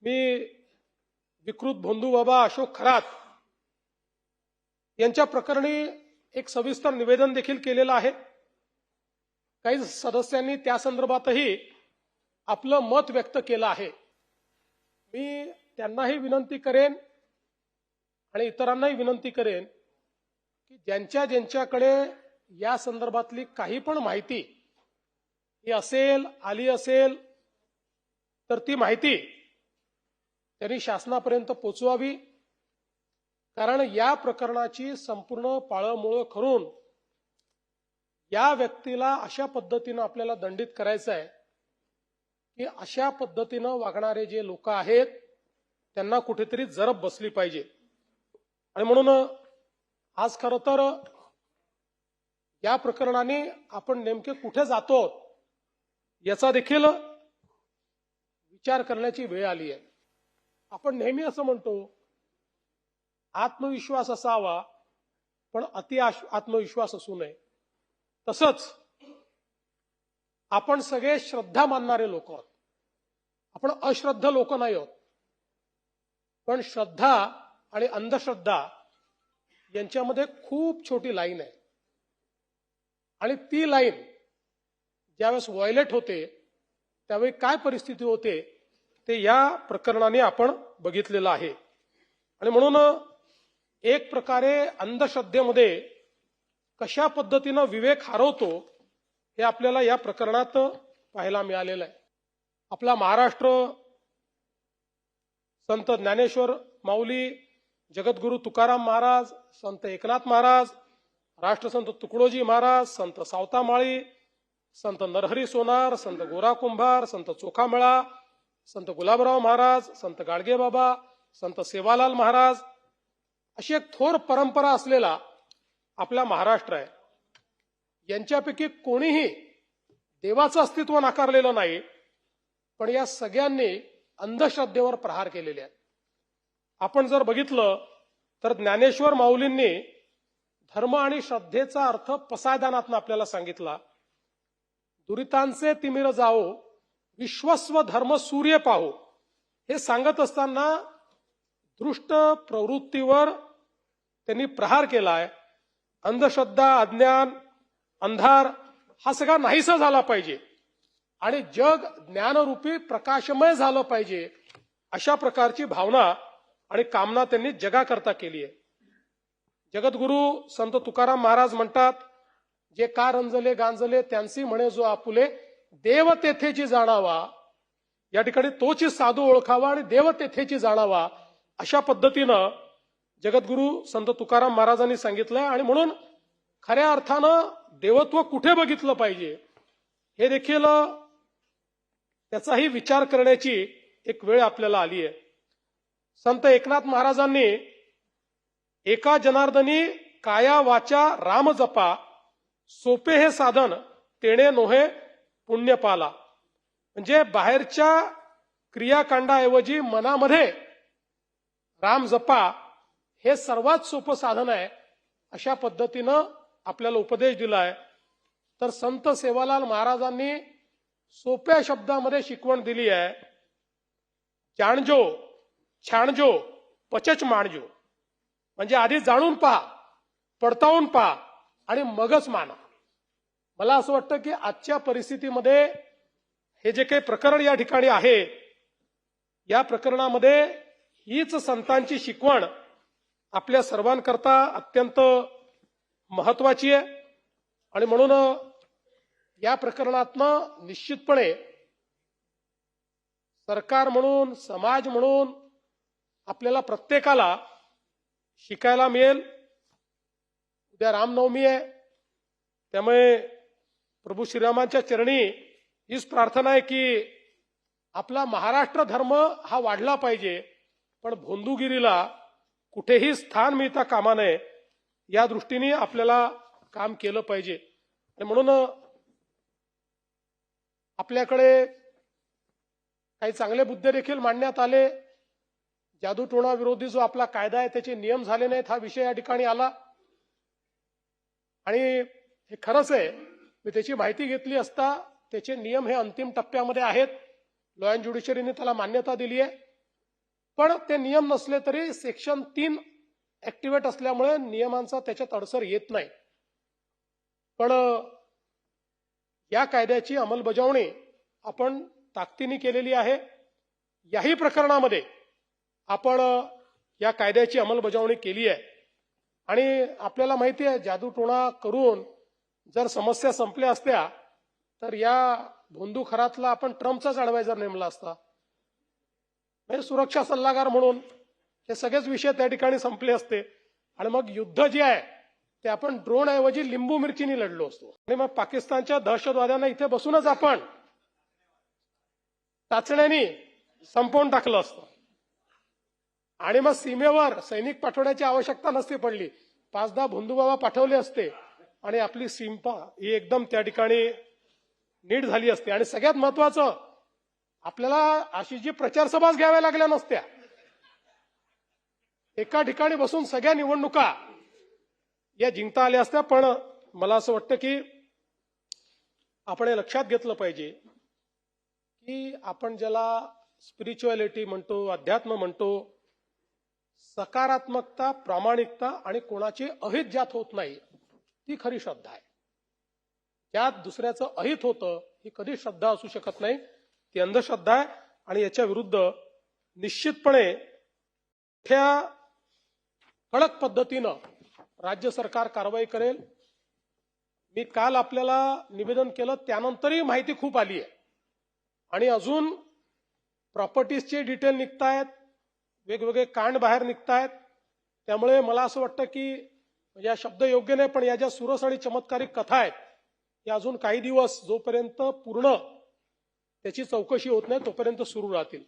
मी विकृत भोंदू बाबा अशोक खरात यांच्या प्रकरणी एक सविस्तर निवेदन देखील केलेलं आहे। काही सदस्यांनी त्या संदर्भातही आपलं मत व्यक्त केलं आहे। मी त्यांनाही विनंती करेन आणि इतरांनाही विनंती करेन की ज्यांच्याकडे या संदर्भातली काही पण माहिती ही आली असेल तर ती माहिती त्यांनी शासनापर्यंत पोहोचवावी। कारण या प्रकरणाची संपूर्ण पाळंमुळं करून या व्यक्तीला अशा पद्धतीनं आपल्याला दंडित करायचं आहे की अशा पद्धतीनं वागणारे जे लोक आहेत त्यांना कुठेतरी जरब बसली पाहिजे। आणि म्हणून आज खरं तर या प्रकरणाने आपण नेमके कुठे जातो याचा देखील विचार करण्याची वेळ आली आहे। आपण नेहमी असं म्हणतो आत्मविश्वास असावा पण अति आत्मविश्वास असू नये। तसंच आपण सगळे श्रद्धा मानणारे लोक आहोत, आपण अश्रद्ध लोक नाही आहोत। पण श्रद्धा आणि अंधश्रद्धा यांच्यामध्ये खूप छोटी लाईन आहे आणि ती लाईन ज्यावेळेस व्हायलेट होते त्यावेळी काय परिस्थिती होते ते या प्रकरणाने आपण बघितलेलं आहे। आणि म्हणून एक प्रकारे अंधश्रद्धेमध्ये कशा पद्धतीनं विवेक हरवतो हे आपल्याला या प्रकरणात पाहायला मिळालेलं आहे। आपला महाराष्ट्र संत ज्ञानेश्वर माऊली, जगद्गुरु तुकाराम महाराज, संत एकनाथ महाराज, राष्ट्रसंत तुकडोजी महाराज, संत सावतामाळी, संत नरहरी सोनार, संत गोरा कुंभार, संत चोखामेळा, संत गुलाबराव महाराज, संत गाडगे बाबा, संत सेवालाल महाराज अशी एक थोर परंपरा असलेला आपला महाराष्ट्र आहे। यांच्यापैकी कोणीही देवाचं अस्तित्व नाकारलेलं नाही, पण या सगळ्यांनी अंधश्रद्धेवर प्रहार केलेले आहेत। आपण जर बघितलं तर ज्ञानेश्वर माऊलींनी धर्म आणि श्रद्धेचा अर्थ पसायदानातून आपल्याला सांगितला। दुरितांचे तिमिर जाओ विश्वस्व धर्म सूर्य पाहो हे सांगत असताना दृष्ट प्रवृत्तीवर त्यांनी प्रहार केलाय। अंधश्रद्धा, अज्ञान, अंधार हा सगळा नाहीसा झाला पाहिजे आणि जग ज्ञानरूपी प्रकाशमय झालं पाहिजे अशा प्रकारची भावना आणि कामना त्यांनी जगाकरता केली आहे। जगद्गुरु संत तुकाराम महाराज म्हणतात, जे का रंजले गांजले त्यांची म्हणे जो आपुले, देव तेथेची जाणावा। या ठिकाणी तोची साधू ओळखावा आणि देव तेथेची जाणावा अशा पद्धतीनं जगद्गुरु संत तुकाराम महाराजांनी सांगितलंय। आणि म्हणून खऱ्या अर्थानं देवत्व कुठे बघितलं पाहिजे हे देखील त्याचाही विचार करण्याची एक वेळ आपल्याला आली आहे। संत एकनाथ महाराजांनी एका जनार्दनी काया वाचा राम जपा, सोपे हे साधन तेणे नोहे पुण्य पाला। म्हणजे बाहेरच्या क्रियाकांडाऐवजी मनामध्ये राम जपा हे सर्वात सोपं साधन आहे अशा पद्धतीनं आपल्याला उपदेश दिलाय। तर संत सेवालाल महाराजांनी सोप्या शब्दामध्ये शिकवण दिली आहे, जाणजो छाणजो पचच माणजो। म्हणजे आधी जाणून पहा, पडताळून पहा आणि मगच माना। मला असं वाटतं की आजच्या परिस्थितीमध्ये हे जे काही प्रकरण या ठिकाणी आहे या प्रकरणामध्ये हीच संतांची शिकवण आपल्या सर्वांकरता अत्यंत महत्वाची आहे। आणि म्हणून या प्रकरणातनं निश्चितपणे सरकार म्हणून, समाज म्हणून आपल्याला प्रत्येकाला शिकायला मिळेल। उद्या रामनवमी आहे, त्यामुळे प्रभू श्रीरामांच्या चरणी हीच प्रार्थना आहे की आपला महाराष्ट्र धर्म हा वाढला पाहिजे, पण भोंदूगिरीला कुठेही स्थान मिळता कामा नये या दृष्टीने आपल्याला काम केलं पाहिजे। आणि म्हणून आपल्याकडे काही चांगले मुद्दे देखील मांडण्यात आले। जादूटोणा विरोधी जो आपला कायदा आहे त्याचे नियम झाले नाहीत हा विषय या ठिकाणी आला। आणि हे खरंच आहे, मी त्याची माहिती घेतली असता त्याचे नियम हे अंतिम टप्प्यामध्ये आहेत। लॉ अँड ज्युडिशरीने त्याला मान्यता दिली आहे पण ते नियम नसले तरी सेक्शन 3 ऍक्टिव्हेट असल्यामुळे नियमांचा त्याच्यात अडसर येत नाही. पण या कायद्याची अंमलबजावणी आपण ताकदीने केलेली आहे. याही प्रकरणामध्ये आपण या कायद्याची अंमलबजावणी केली आहे. आणि आपल्याला माहिती आहे, जादूटोणा करून जर समस्या संपल्या असत्या तर या भोंदू खरातला आपण ट्रम्पचाच ऍडवायझर नेमला असता. म्हणजे सुरक्षा सल्लागार म्हणून हे सगळेच विषय त्या ठिकाणी संपले असते. आणि मग युद्ध जे आहे ते आपण ड्रोन ऐवजी लिंबू मिरचीनी लढलो असतो. आणि मग पाकिस्तानच्या दहशतवाद्यांना इथे बसूनच आपण चाचण्यांनी संपवून टाकलं असतं. आणि मग सीमेवर सैनिक पाठवण्याची आवश्यकता नसती पडली. 5-10 भोंदूबाबा पाठवले असते आणि आपली सीमा ही एकदम त्या ठिकाणी नीट झाली असते. आणि सगळ्यात महत्वाचं, आपल्याला अशी जी प्रचार सभा घ्याव्या लागल्या नसत्या. एका ठिकाणी बसून सगळ्या निवडणुका या जिंकता आल्या असत्या. पण मला असं वाटतं की आपण हे लक्षात घेतलं पाहिजे की आपण ज्याला स्पिरिच्युअलिटी म्हणतो, अध्यात्म म्हणतो, सकारात्मकता, प्रामाणिकता आणि कोणाचे अहित ज्यात होत नाही ती खरी श्रद्धा आहे. ज्यात दुसऱ्याचं अहित होतं ही कधी श्रद्धा असू शकत नाही, ती अंधश्रद्धा आहे. आणि याच्या विरुद्ध निश्चितपणे मोठ्या कडक पद्धतीनं राज्य सरकार कारवाई करेल. मी काल आपल्याला निवेदन केलं, त्यानंतरही माहिती खूप आली आहे आणि अजून प्रॉपर्टीजचे डिटेल निघतायत, वेगवेगळे कांड बाहेर निघतायत. त्यामुळे मला असं वाटतं की या शब्द योग्य नाही, पण या ज्या सुरस आणि चमत्कारिक कथा आहेत या अजून काही दिवस जोपर्यंत पूर्ण त्याची चौकशी होत नाही तोपर्यंत सुरू राहतील.